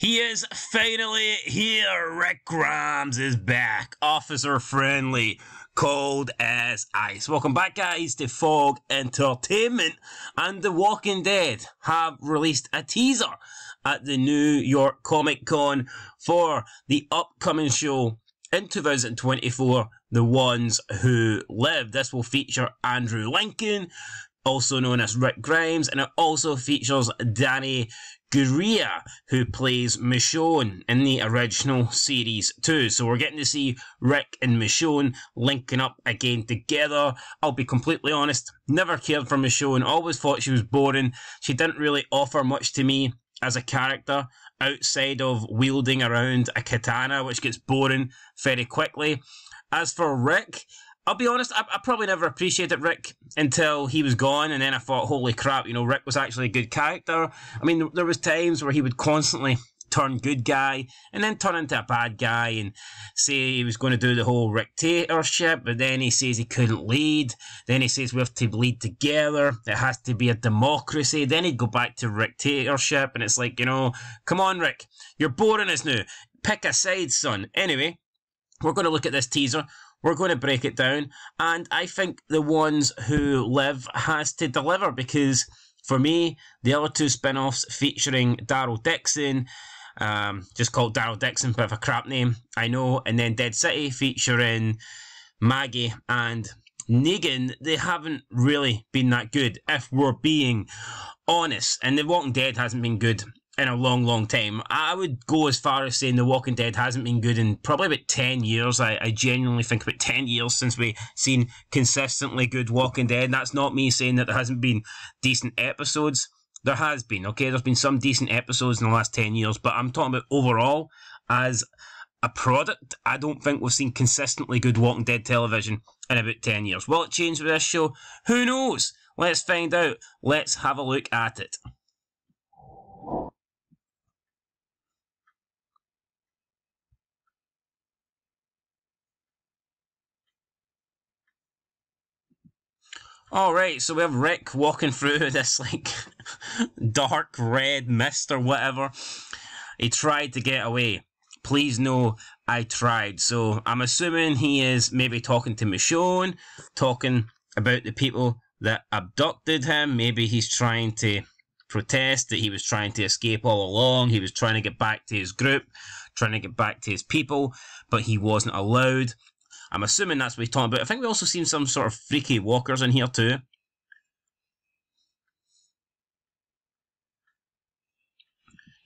He is finally here. Rick Grimes is back. Officer friendly. Cold as ice. Welcome back, guys, to Fog Entertainment. And The Walking Dead have released a teaser at the New York Comic Con for the upcoming show in 2024, The Ones Who Live. This will feature Andrew Lincoln, also known as Rick Grimes, and it also features Danny Gurira, who plays Michonne in the original series too. So we're getting to see Rick and Michonne linking up again together. I'll be completely honest, never cared for Michonne, always thought she was boring. She didn't really offer much to me as a character outside of wielding around a katana, which gets boring very quickly. As for Rick, I'll be honest, I probably never appreciated Rick until he was gone, and then I thought, holy crap, you know, Rick was actually a good character. I mean, there was times where he would constantly turn good guy, and then turn into a bad guy, and say he was going to do the whole dictatorship, but then he says he couldn't lead, then he says we have to lead together, it has to be a democracy, then he'd go back to dictatorship, and it's like, you know, come on Rick, you're boring us now, pick a side, son. Anyway, we're going to look at this teaser. We're going to break it down, and I think The Ones Who Live has to deliver, because for me, the other two spin-offs featuring Daryl Dixon, just called Daryl Dixon, bit of a crap name, I know, and then Dead City featuring Maggie and Negan, they haven't really been that good, if we're being honest, and The Walking Dead hasn't been good in a long, long time. I would go as far as saying The Walking Dead hasn't been good in probably about 10 years. I genuinely think about 10 years since we've seen consistently good Walking Dead. That's not me saying that there hasn't been decent episodes. There has been, okay? There's been some decent episodes in the last 10 years, but I'm talking about overall as a product. I don't think we've seen consistently good Walking Dead television in about 10 years. Will it change with this show? Who knows? Let's find out. Let's have a look at it. Alright, so we have Rick walking through this, like, dark red mist or whatever. He tried to get away. Please know I tried. So I'm assuming he is maybe talking to Michonne, talking about the people that abducted him. Maybe he's trying to protest that he was trying to escape all along. He was trying to get back to his group, trying to get back to his people, but he wasn't allowed. I'm assuming that's what he's talking about. I think we also seen some sort of freaky walkers in here too.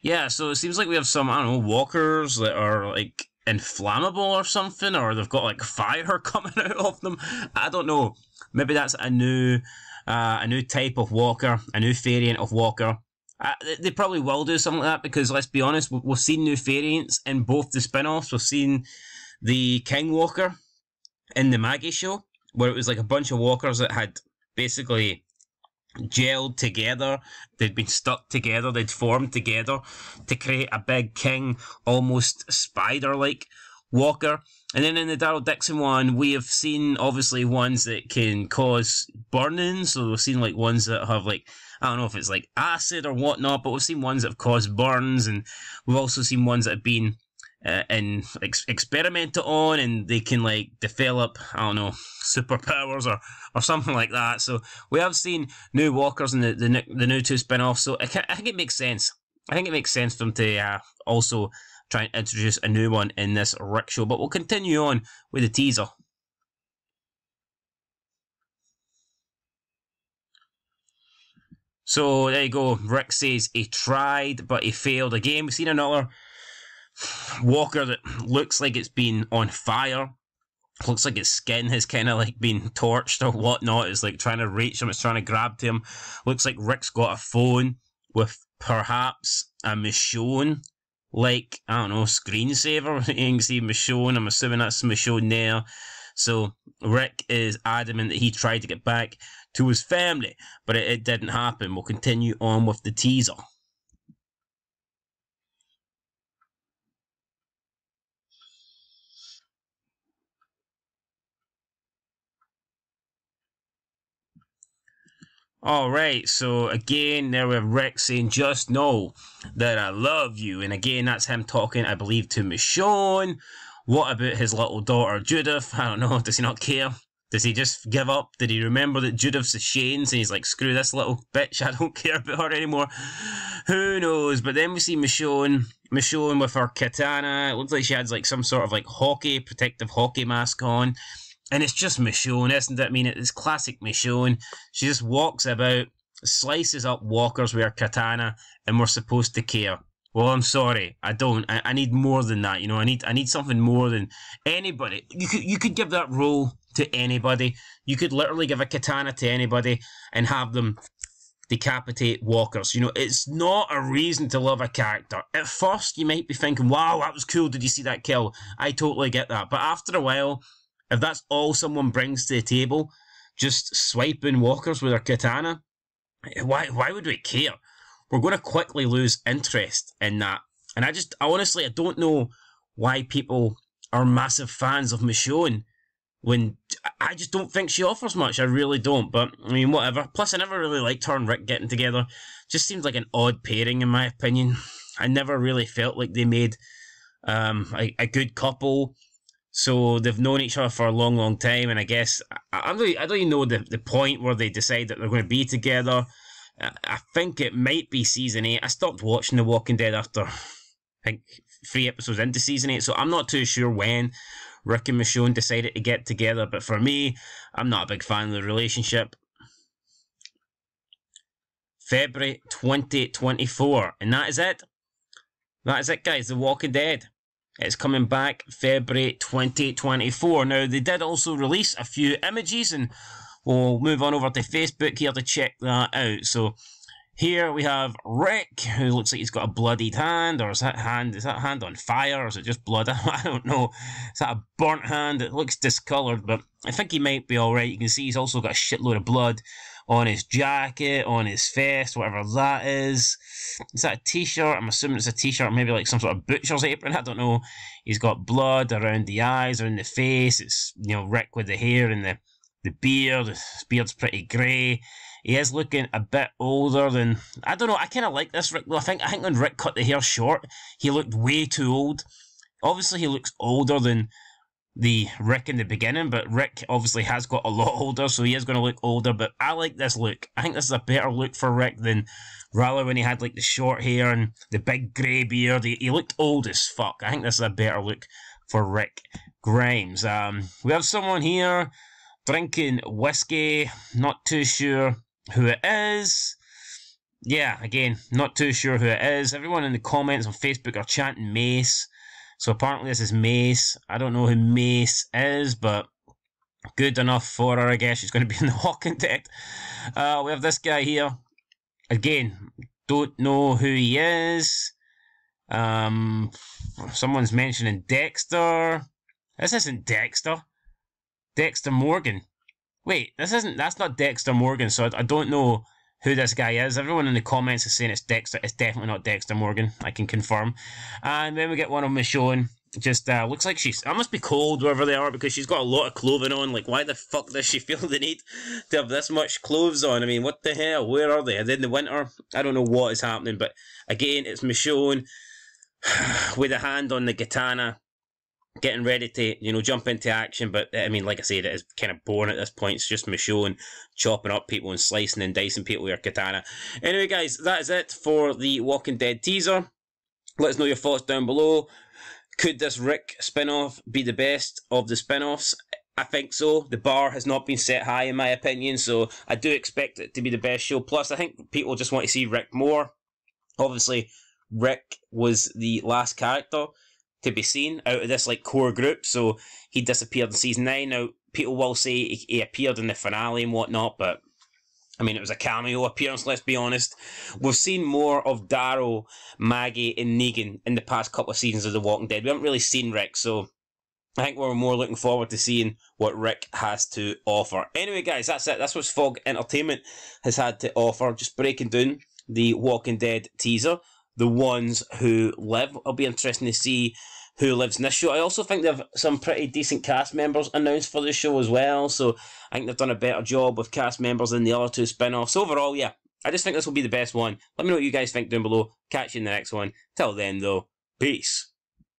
Yeah, so it seems like we have some, I don't know, walkers that are like inflammable or something, or they've got like fire coming out of them. I don't know. Maybe that's a new type of walker, a new variant of walker. They probably will do something like that, because let's be honest, we've seen new variants in both the spin-offs. We've seen the King Walker in the Maggie show, where it was like a bunch of walkers that had basically gelled together, they'd been stuck together, they'd formed together to create a big king, almost spider-like walker. And then in the Daryl Dixon one, we have seen obviously ones that can cause burning, so we've seen like ones that have like, I don't know if it's like acid or whatnot, but we've seen ones that have caused burns, and we've also seen ones that have been experimented on, and they can like develop, I don't know, superpowers or something like that. So we have seen new walkers in the new two spin-offs, so I think it makes sense. I think it makes sense for them to also try and introduce a new one in this Rick show, but we'll continue on with the teaser. So there you go. Rick says he tried, but he failed again. We've seen another walker that looks like it's been on fire. Looks like its skin has kind of like been torched or whatnot. It's like trying to reach him, it's trying to grab to him. Looks like Rick's got a phone with perhaps a Michonne, like, I don't know, screensaver. You can see Michonne, I'm assuming that's Michonne there. So Rick is adamant that he tried to get back to his family, but it didn't happen. We'll continue on with the teaser. Alright, so again, there we have Rick saying, just know that I love you. And again, that's him talking, I believe, to Michonne. What about his little daughter, Judith? I don't know, does he not care? Does he just give up? Did he remember that Judith's a Shane's and he's like, screw this little bitch, I don't care about her anymore? Who knows? But then we see Michonne with her katana. It looks like she has like some sort of like protective hockey mask on. And it's just Michonne, isn't it? I mean, it's classic Michonne. She just walks about, slices up walkers with her katana, and we're supposed to care. Well, I'm sorry, I don't. I need more than that, you know. I need something more than anybody. You could give that role to anybody. You could literally give a katana to anybody and have them decapitate walkers. You know, it's not a reason to love a character. At first, you might be thinking, wow, that was cool. Did you see that kill? I totally get that. But after a while, if that's all someone brings to the table, just swiping walkers with their katana, why would we care? We're going to quickly lose interest in that. And I honestly, I don't know why people are massive fans of Michonne when I just don't think she offers much. I really don't. But, I mean, whatever. Plus, I never really liked her and Rick getting together. Just seems like an odd pairing, in my opinion. I never really felt like they made a good couple. So they've known each other for a long, long time, and I guess I don't even know the point where they decide that they're going to be together. I think it might be season 8. I stopped watching The Walking Dead after, I think, 3 episodes into season 8, so I'm not too sure when Rick and Michonne decided to get together, but for me, I'm not a big fan of the relationship. February 2024, and that is it. That is it, guys. The Walking Dead. It's coming back February 2024. Now, they did also release a few images, and we'll move on over to Facebook here to check that out. So, here we have Rick, who looks like he's got a bloodied hand, or is that hand on fire, or is it just blood? I don't know. Is that a burnt hand? It looks discoloured, but I think he might be alright. You can see he's also got a shitload of blood on his jacket, on his vest, whatever that is. Is that a t-shirt? I'm assuming it's a t-shirt, maybe like some sort of butcher's apron, I don't know. He's got blood around the eyes, around the face. It's, you know, Rick with the hair and the beard. His beard's pretty grey. He is looking a bit older than... I don't know, I kind of like this Rick. Well, I think when Rick cut the hair short, he looked way too old. Obviously, he looks older than the Rick in the beginning, but Rick obviously has got a lot older, so he is going to look older, but I like this look. I think this is a better look for Rick than rather when he had like the short hair and the big grey beard. He looked old as fuck. I think this is a better look for Rick Grimes. We have someone here drinking whiskey, not too sure who it is. Yeah, again, not too sure who it is. Everyone in the comments on Facebook are chanting Mace. So apparently this is Mace. I don't know who Mace is, but good enough for her, I guess. She's going to be in The Walking Dead. We have this guy here. Again, don't know who he is. Someone's mentioning Dexter. This isn't Dexter. Dexter Morgan. Wait, that's not Dexter Morgan, so I don't know who this guy is. Everyone in the comments is saying it's Dexter. It's definitely not Dexter Morgan. I can confirm. And then we get one of Michonne. Just looks like it must be cold wherever they are because she's got a lot of clothing on. Like, why the fuck does she feel the need to have this much clothes on? I mean, what the hell? Where are they? Are they in the winter? I don't know what is happening. But again, it's Michonne with a hand on the katana, getting ready to, you know, jump into action. But, I mean, like I said, it is kind of boring at this point. It's just Michonne chopping up people and slicing and dicing people with her katana. Anyway, guys, that is it for the Walking Dead teaser. Let us know your thoughts down below. Could this Rick spin-off be the best of the spin-offs? I think so. The bar has not been set high, in my opinion, so I do expect it to be the best show. Plus, I think people just want to see Rick more. Obviously, Rick was the last character to be seen out of this like core group, so he disappeared in season 9. Now, people will say he appeared in the finale and whatnot, but I mean, it was a cameo appearance, let's be honest. We've seen more of Daryl, Maggie, and Negan in the past couple of seasons of The Walking Dead. We haven't really seen Rick, so I think we're more looking forward to seeing what Rick has to offer. Anyway, guys, that's it. That's what Fog Entertainment has had to offer. Just breaking down the Walking Dead teaser. The ones who live, it'll be interesting to see who lives in this show. I also think they have some pretty decent cast members announced for the show as well, so I think they've done a better job with cast members than the other two spin-offs. Overall, yeah, I just think this will be the best one. Let me know what you guys think down below. Catch you in the next one. Till then, though, peace.